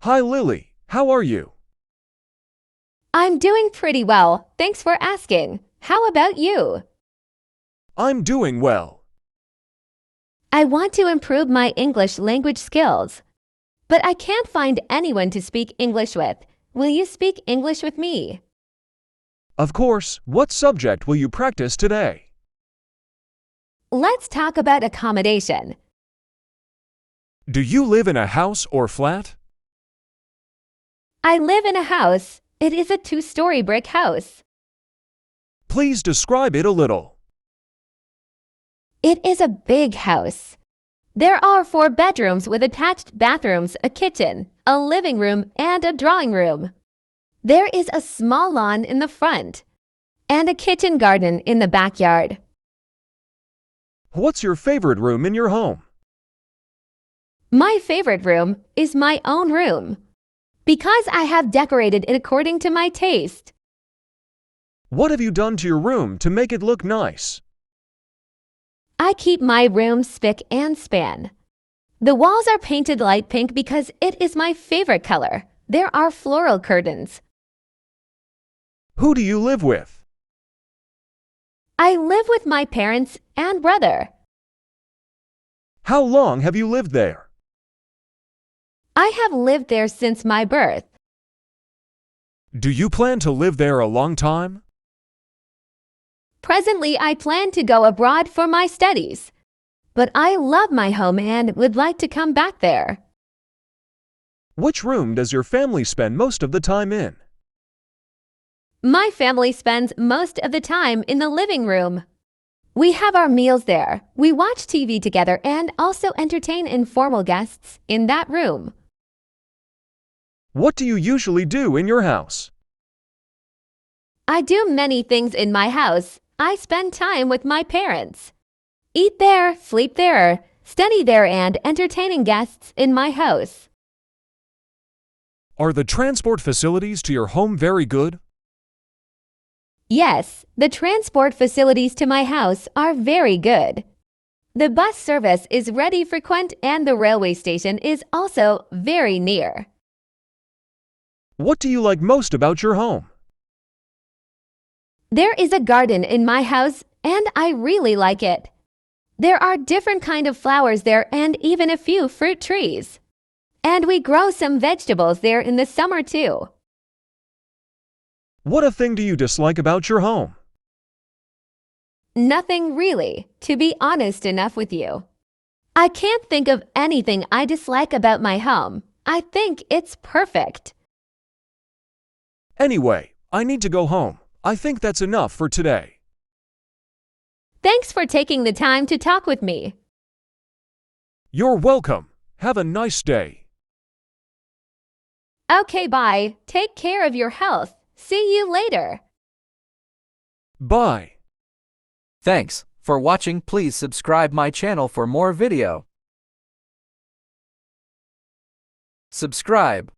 Hi Lily, how are you? I'm doing pretty well, thanks for asking. How about you? I'm doing well. I want to improve my English language skills, but I can't find anyone to speak English with. Will you speak English with me? Of course, what subject will you practice today? Let's talk about accommodation. Do you live in a house or flat? I live in a house. It is a two-story brick house. Please describe it a little. It is a big house. There are 4 bedrooms with attached bathrooms, a kitchen, a living room, and a drawing room. There is a small lawn in the front and a kitchen garden in the backyard. What's your favorite room in your home? My favorite room is my own room because I have decorated it according to my taste. What have you done to your room to make it look nice? I keep my room spick and span. The walls are painted light pink because it is my favorite color. There are floral curtains. Who do you live with? I live with my parents and brother. How long have you lived there? I have lived there since my birth. Do you plan to live there a long time? Presently, I plan to go abroad for my studies, but I love my home and would like to come back there. Which room does your family spend most of the time in? My family spends most of the time in the living room. We have our meals there. We watch TV together and also entertain informal guests in that room. What do you usually do in your house? I do many things in my house. I spend time with my parents. Eat there, sleep there, study there, and entertaining guests in my house. Are the transport facilities to your home very good? Yes, the transport facilities to my house are very good. The bus service is ready frequent and the railway station is also very near. What do you like most about your home? There is a garden in my house and I really like it. There are different kind of flowers there and even a few fruit trees. And we grow some vegetables there in the summer too. What a thing do you dislike about your home? Nothing really, to be honest enough with you. I can't think of anything I dislike about my home. I think it's perfect. Anyway, I need to go home. I think that's enough for today. Thanks for taking the time to talk with me. You're welcome. Have a nice day. Okay, bye. Take care of your health. See you later. Bye. Thanks for watching. Please subscribe my channel for more video. Subscribe.